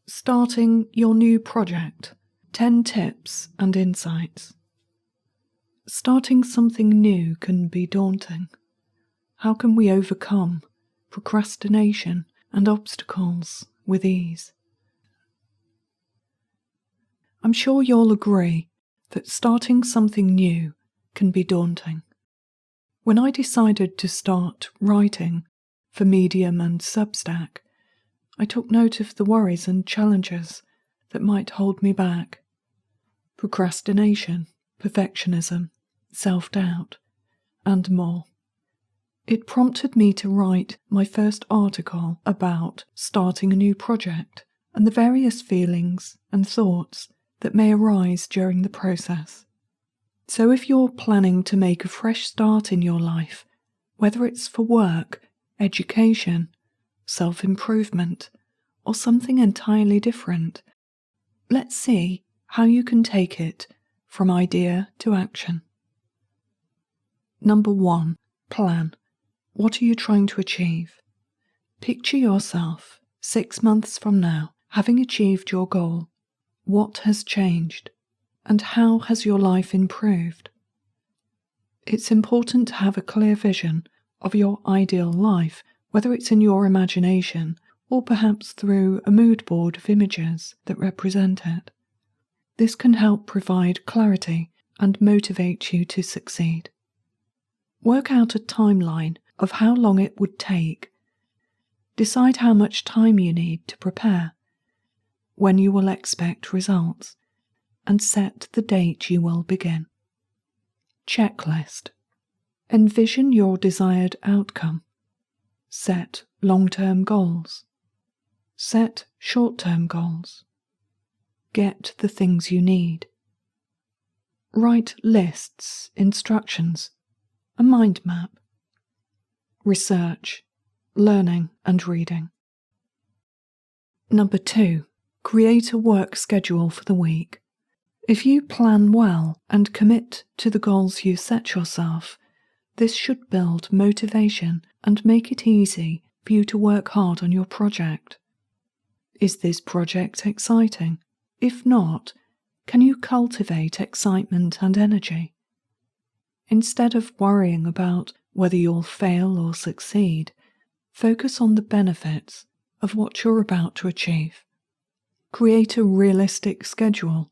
Starting your new project. 10 tips and insights. Starting something new can be daunting. How can we overcome procrastination and obstacles with ease? I'm sure you'll agree that starting something new can be daunting. When I decided to start writing for Medium and Substack, I took note of the worries and challenges that might hold me back. Procrastination, perfectionism, self-doubt, and more. It prompted me to write my first article about starting a new project and the various feelings and thoughts that may arise during the process. So if you're planning to make a fresh start in your life, whether it's for work, education, self-improvement, or something entirely different, let's see how you can take it from idea to action. Number 1. Plan. What are you trying to achieve? Picture yourself 6 months from now having achieved your goal. What has changed? And how has your life improved? It's important to have a clear vision of your ideal life, whether it's in your imagination or perhaps through a mood board of images that represent it. This can help provide clarity and motivate you to succeed. Work out a timeline of how long it would take. Decide how much time you need to prepare, when you will expect results, and set the date you will begin. Checklist. Envision your desired outcome. Set long-term goals. Set short-term goals. Get the things you need. Write lists, instructions, a mind map. Research, learning and reading. Number 2. Create a work schedule for the week. If you plan well and commit to the goals you set yourself, this should build motivation and make it easy for you to work hard on your project. Is this project exciting? If not, can you cultivate excitement and energy? Instead of worrying about whether you'll fail or succeed, focus on the benefits of what you're about to achieve. Create a realistic schedule.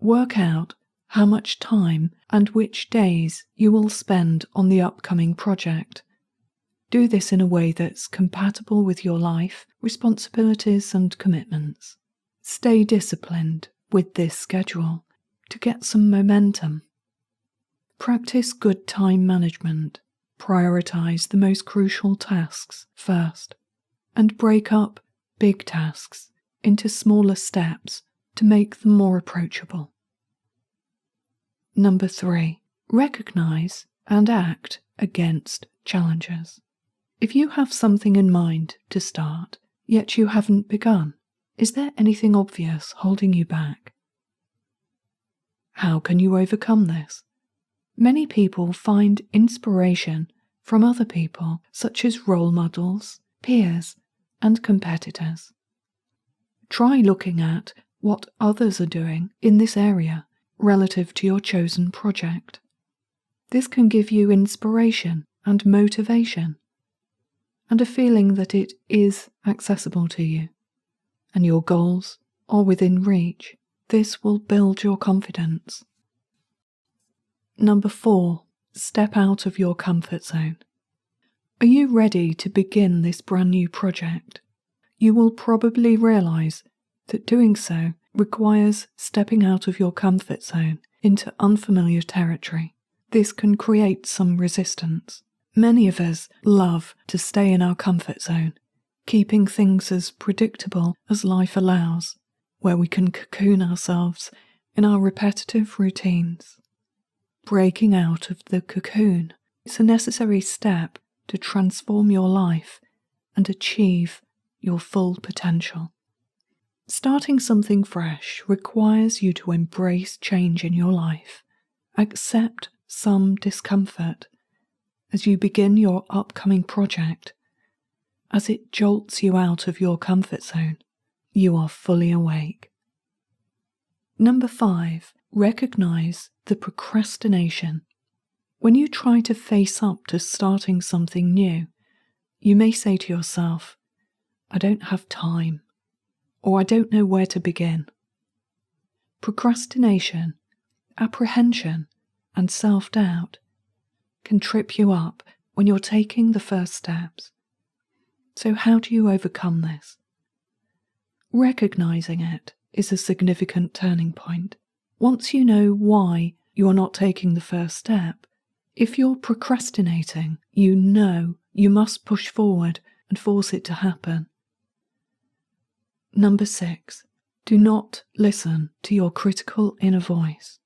Work out how much time and which days you will spend on the upcoming project. Do this in a way that's compatible with your life, responsibilities and commitments. Stay disciplined with this schedule to get some momentum. Practice good time management. Prioritize the most crucial tasks first, and break up big tasks into smaller steps to make them more approachable. Number 3. Recognize and act against challenges. If you have something in mind to start, yet you haven't begun, is there anything obvious holding you back? How can you overcome this? Many people find inspiration from other people, such as role models, peers, and competitors. Try looking at what others are doing in this area relative to your chosen project. This can give you inspiration and motivation, and a feeling that it is accessible to you, and your goals are within reach. This will build your confidence. Number 4. Step out of your comfort zone. Are you ready to begin this brand new project? You will probably realize that doing so requires stepping out of your comfort zone into unfamiliar territory. This can create some resistance. Many of us love to stay in our comfort zone, keeping things as predictable as life allows, where we can cocoon ourselves in our repetitive routines. Breaking out of the cocoon is a necessary step to transform your life and achieve your full potential. Starting something fresh requires you to embrace change in your life. Accept some discomfort as you begin your upcoming project, as it jolts you out of your comfort zone. you are fully awake. Number 5, recognize the procrastination. When you try to face up to starting something new, you may say to yourself, I don't have time, or I don't know where to begin. Procrastination, apprehension, and self-doubt can trip you up when you're taking the first steps. So how do you overcome this? Recognizing it is a significant turning point. Once you know why you are not taking the first step, if you're procrastinating, you know you must push forward and force it to happen. Number 6, do not listen to your critical inner voice.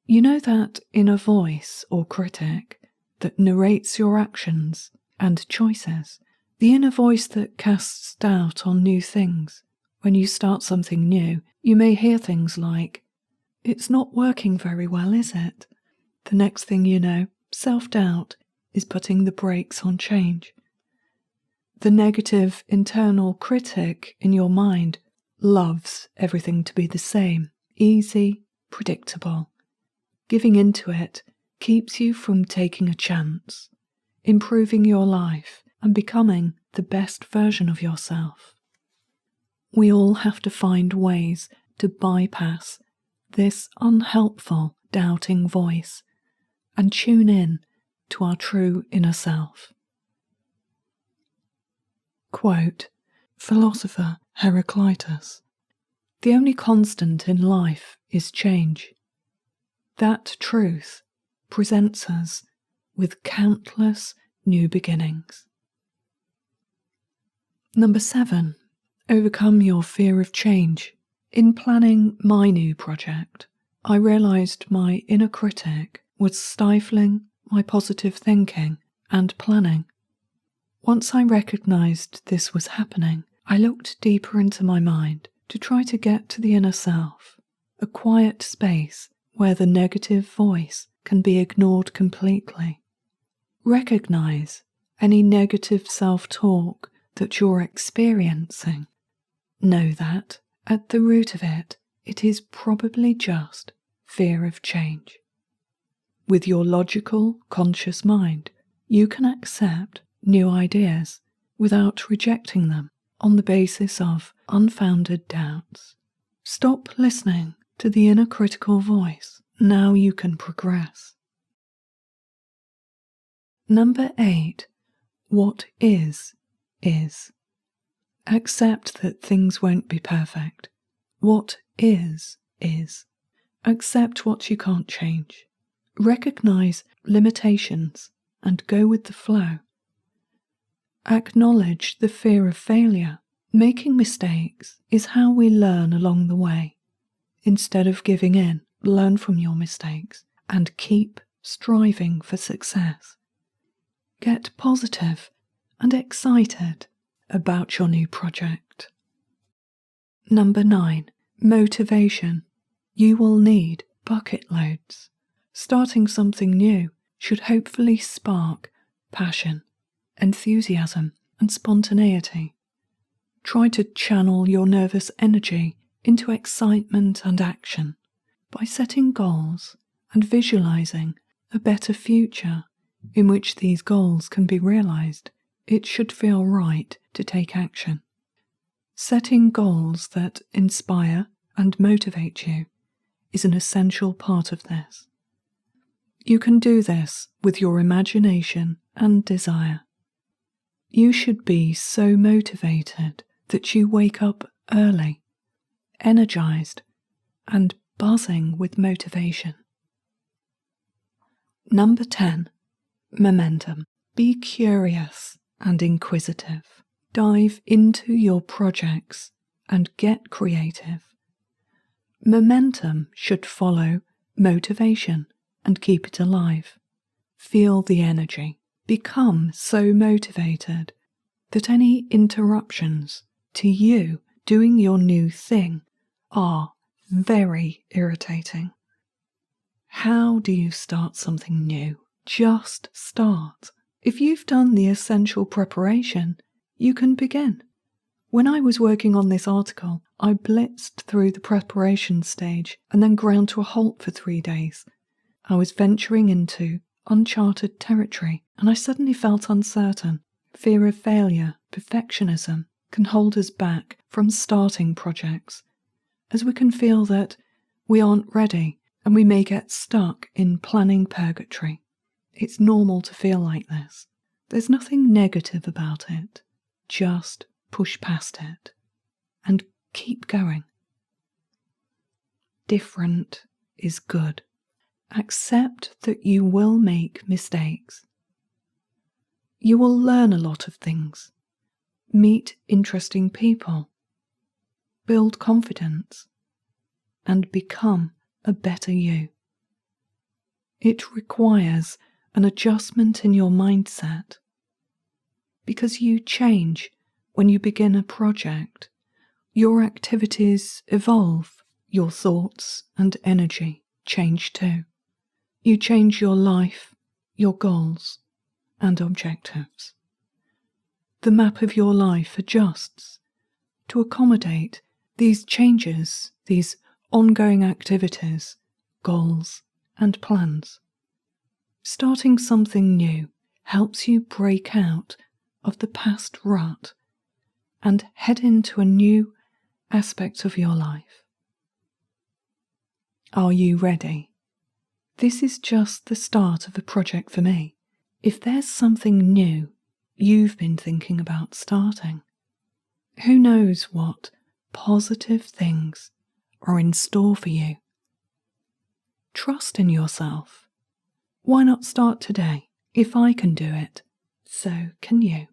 You know that inner voice or critic that narrates your actions and choices, the inner voice that casts doubt on new things. When you start something new, you may hear things like, it's not working very well, is it? The next thing you know, self-doubt is putting the brakes on change. The negative internal critic in your mind loves everything to be the same, easy, predictable. Giving into it keeps you from taking a chance, improving your life, and becoming the best version of yourself. We all have to find ways to bypass this unhelpful, doubting voice and tune in to our true inner self. Quote, philosopher Heraclitus, the only constant in life is change. That truth presents us with countless new beginnings. Number 7, overcome your fear of change. In planning my new project, I realised my inner critic was stifling my positive thinking and planning. Once I recognised this was happening, I looked deeper into my mind to try to get to the inner self, a quiet space where the negative voice can be ignored completely. Recognise any negative self-talk that you're experiencing. Know that, at the root of it, it is probably just fear of change. With your logical, conscious mind, you can accept new ideas without rejecting them on the basis of unfounded doubts. Stop listening to the inner critical voice. Now you can progress. Number 8, what is. Accept that things won't be perfect. What is. Accept what you can't change. Recognise limitations and go with the flow. Acknowledge the fear of failure. Making mistakes is how we learn along the way. Instead of giving in, learn from your mistakes and keep striving for success. Get positive and excited about your new project. Number 9, motivation. You will need bucket loads. Starting something new should hopefully spark passion, enthusiasm, and spontaneity. Try to channel your nervous energy into excitement and action by setting goals and visualizing a better future in which these goals can be realized. It should feel right to take action. Setting goals that inspire and motivate you is an essential part of this. You can do this with your imagination and desire. You should be so motivated that you wake up early, energized, and buzzing with motivation. Number 10, momentum. Be curious and inquisitive. Dive into your projects and get creative. Momentum should follow motivation and keep it alive. Feel the energy. Become so motivated that any interruptions to you doing your new thing are very irritating. How do you start something new? Just start. If you've done the essential preparation, you can begin. When I was working on this article, I blitzed through the preparation stage and then ground to a halt for 3 days. I was venturing into uncharted territory, and I suddenly felt uncertain. Fear of failure, perfectionism, can hold us back from starting projects, as we can feel that we aren't ready and we may get stuck in planning purgatory. It's normal to feel like this. There's nothing negative about it. Just push past it and keep going. Different is good. Accept that you will make mistakes. You will learn a lot of things, meet interesting people, build confidence, and become a better you. It requires an adjustment in your mindset, because you change when you begin a project. Your activities evolve, your thoughts and energy change too. You change your life, your goals, and objectives. The map of your life adjusts to accommodate these changes, these ongoing activities, goals, and plans. Starting something new helps you break out of the past rut and head into a new aspect of your life. Are you ready? This is just the start of a project for me. If there's something new you've been thinking about starting, who knows what positive things are in store for you? Trust in yourself. Why not start today? If I can do it, so can you.